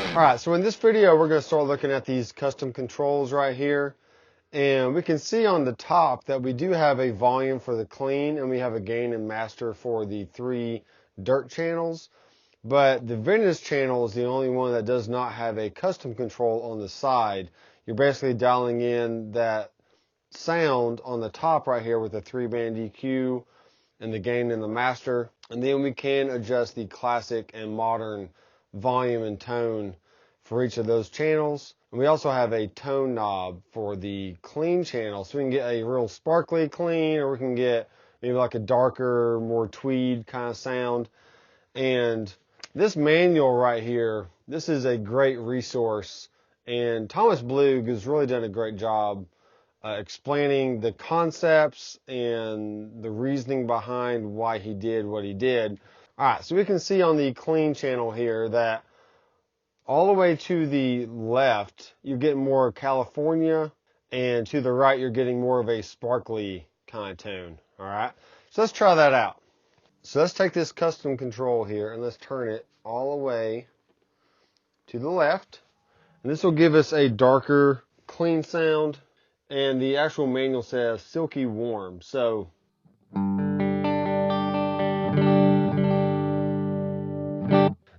Alright, so in this video we're going to start looking at these custom controls right here. And we can see on the top that we do have a volume for the clean and we have a gain and master for the 3 dirt channels. But the vintage channel is the only one that does not have a custom control on the side. You're basically dialing in that sound on the top right here with the 3-band EQ and the gain and the master. And then we can adjust the classic and modern volume and tone for each of those channels. And we also have a tone knob for the clean channel, so we can get a real sparkly clean, or we can get maybe like a darker, more tweed kind of sound. And this manual right here, this is a great resource, and Thomas Blug has really done a great job explaining the concepts and the reasoning behind why he did what he did. Alright, so we can see on the clean channel here that all the way to the left, you're getting more California, and to the right, you're getting more of a sparkly kind of tone. Alright, so let's try that out. So let's take this custom control here and let's turn it all the way to the left. And this will give us a darker, clean sound. And the actual manual says silky warm. So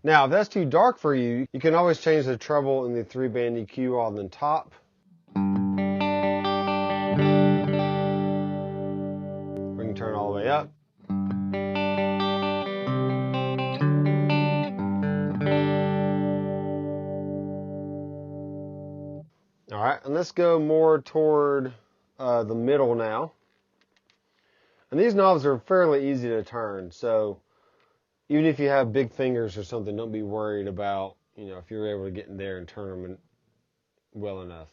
now, if that's too dark for you, you can always change the treble and the 3-band EQ on the top. We can turn it all the way up. All right, and let's go more toward the middle now. And these knobs are fairly easy to turn, so even if you have big fingers or something, don't be worried about, if you're able to get in there and turn them well enough.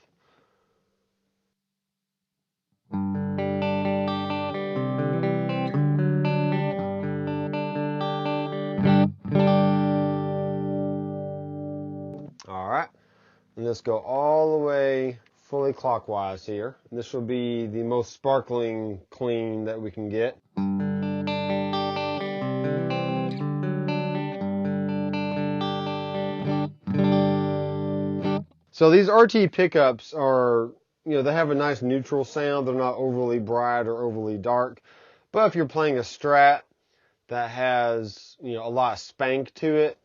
All right, and let's go all the way fully clockwise here. And this will be the most sparkling clean that we can get. So these RT pickups are, they have a nice neutral sound. They're not overly bright or overly dark. But if you're playing a Strat that has, a lot of spank to it,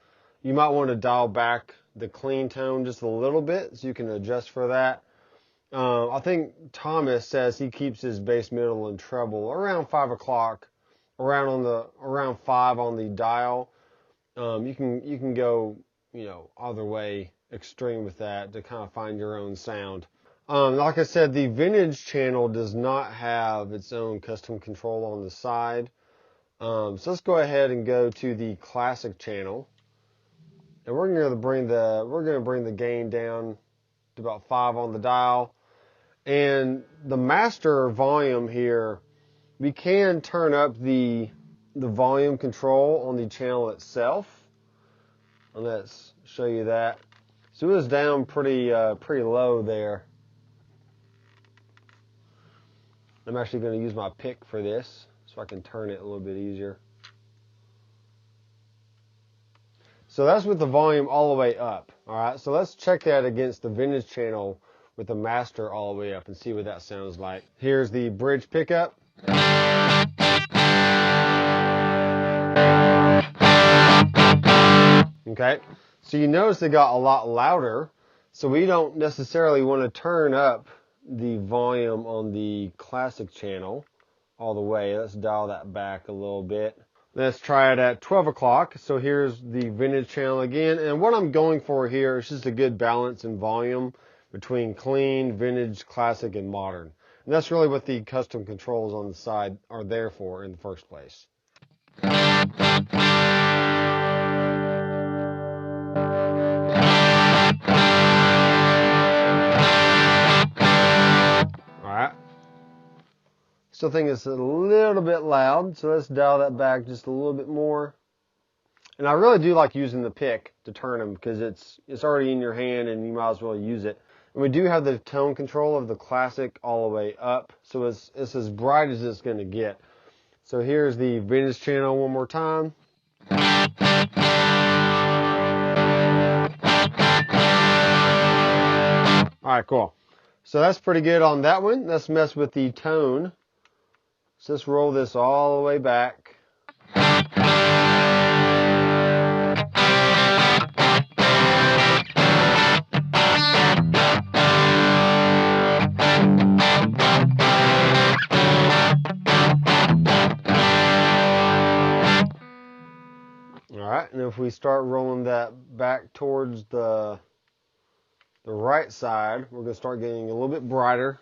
you might want to dial back the clean tone just a little bit so you can adjust for that. I think Thomas says he keeps his bass, middle, and treble around 5 o'clock, around 5 on the dial. You can go, either way, extreme with that to kind of find your own sound. Like I said, the vintage channel does not have its own custom control on the side. So let's go ahead and go to the classic channel, and we're going to bring the gain down to about 5 on the dial. And the master volume here, we can turn up the volume control on the channel itself. And let's show you that. So it was down pretty low there. I'm actually going to use my pick for this so I can turn it a little bit easier. So that's with the volume all the way up. All right, so let's check that against the vintage channel with the master all the way up and see what that sounds like. Here's the bridge pickup. Okay, so you notice it got a lot louder, so we don't necessarily want to turn up the volume on the classic channel all the way. Let's dial that back a little bit. Let's try it at 12 o'clock. So here's the vintage channel again, and what I'm going for here is just a good balance in volume between clean, vintage, classic, and modern. And that's really what the custom controls on the side are there for in the first place. Alright. Still think it's a little bit loud, so let's dial that back just a little bit more. And I really do like using the pick to turn them because it's already in your hand and you might as well use it. And we do have the tone control of the classic all the way up, so it's as bright as it's going to get. So here's the vintage channel one more time. All right, cool. So that's pretty good on that one. Let's mess with the tone. So let's roll this all the way back. All right, and if we start rolling that back towards the right side, we're going to start getting a little bit brighter.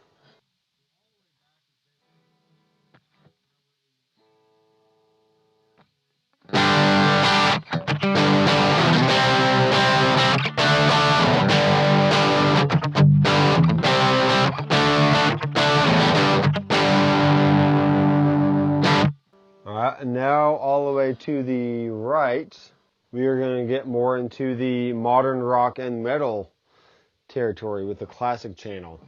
All right, and now all the way to the right, we are going to get more into the modern rock and metal territory with the classic channel.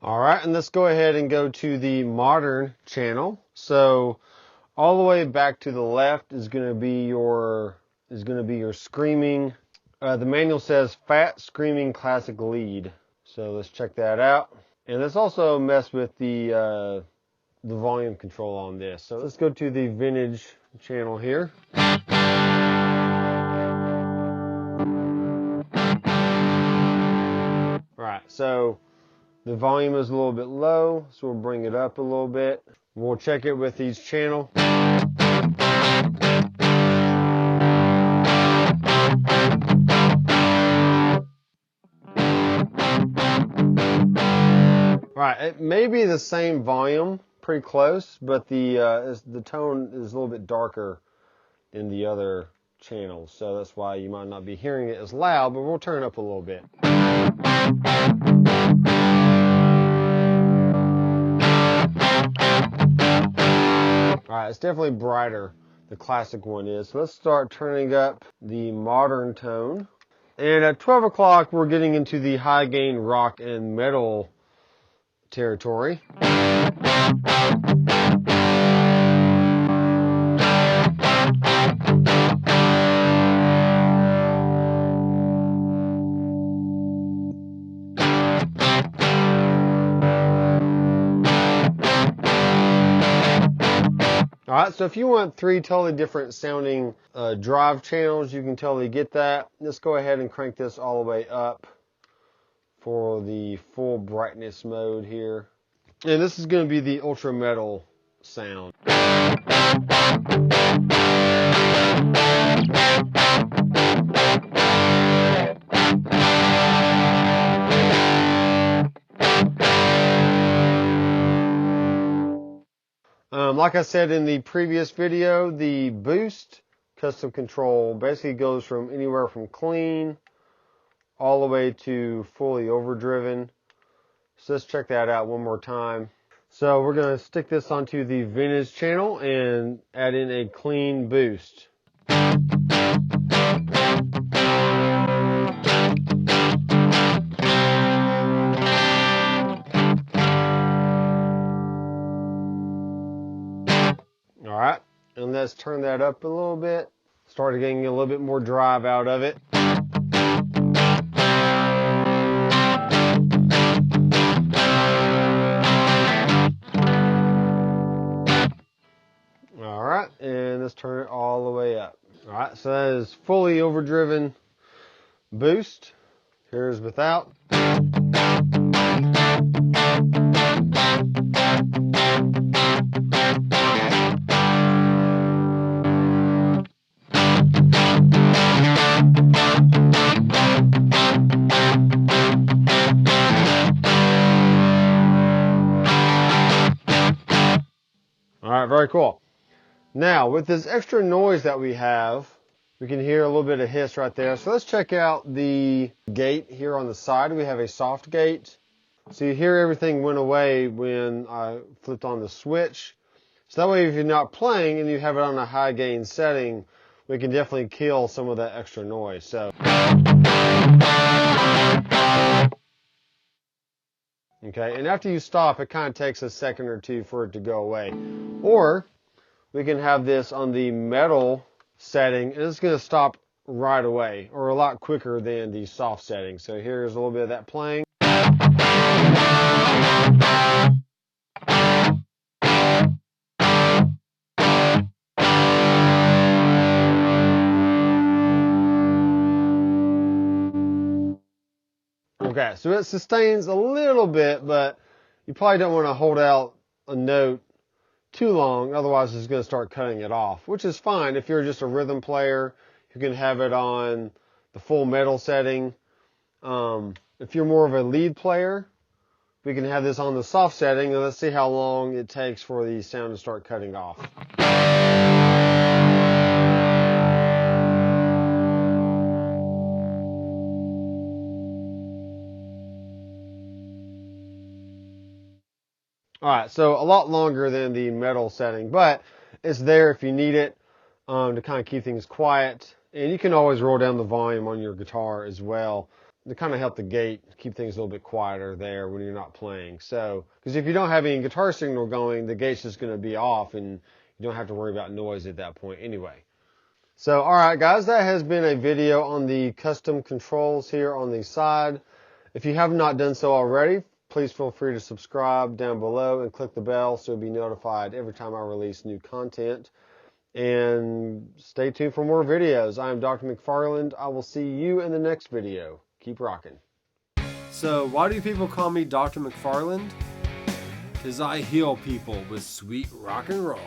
All right, and let's go ahead and go to the modern channel. So all the way back to the left is going to be your screaming. The manual says fat screaming classic lead. So let's check that out. And let's also mess with the volume control on this. So let's go to the vintage channel here. All right, so the volume is a little bit low, so we'll bring it up a little bit. We'll check it with each channel. All right, it may be the same volume, pretty close, but the tone is a little bit darker in the other channels, so that's why you might not be hearing it as loud, but we'll turn it up a little bit. All right, it's definitely brighter, the classic one is. So let's start turning up the modern tone. And at 12 o'clock, we're getting into the high gain rock and metal territory. All right, so if you want 3 totally different sounding drive channels, you can totally get that. Let's go ahead and crank this all the way up for the full brightness mode here. And this is going to be the ultra metal sound. Like I said in the previous video, the boost custom control basically goes from anywhere from clean all the way to fully overdriven. So let's check that out one more time. So we're going to stick this onto the vintage channel and add in a clean boost. All right, and let's turn that up a little bit. Start getting a little bit more drive out of it. All right, and let's turn it all the way up. All right, so that is fully overdriven boost. Here's without. All right, very cool. Now, with this extra noise that we have, we can hear a little bit of hiss right there. So let's check out the gate here on the side. We have a soft gate. So you hear everything went away when I flipped on the switch. So that way if you're not playing and you have it on a high gain setting, we can definitely kill some of that extra noise. So Okay, and after you stop, it kind of takes a second or two for it to go away. Or we can have this on the metal setting, and it's going to stop right away, or a lot quicker than the soft setting. So here's a little bit of that playing. Okay, so it sustains a little bit, but you probably don't want to hold out a note too long, otherwise it's going to start cutting it off, which is fine. If you're just a rhythm player, you can have it on the full metal setting. If you're more of a lead player, we can have this on the soft setting, and let's see how long it takes for the sound to start cutting off. Alright, so a lot longer than the metal setting, but it's there if you need it to kind of keep things quiet. And you can always roll down the volume on your guitar as well to kind of help the gate keep things a little bit quieter there when you're not playing. So, because if you don't have any guitar signal going, the gate's just going to be off and you don't have to worry about noise at that point anyway. So, alright guys, that has been a video on the custom controls here on the side. If you have not done so already, please feel free to subscribe down below and click the bell so you'll be notified every time I release new content. And stay tuned for more videos. I am Dr. McFarland. I will see you in the next video. Keep rocking. So, why do people call me Dr. McFarland? Because I heal people with sweet rock and roll.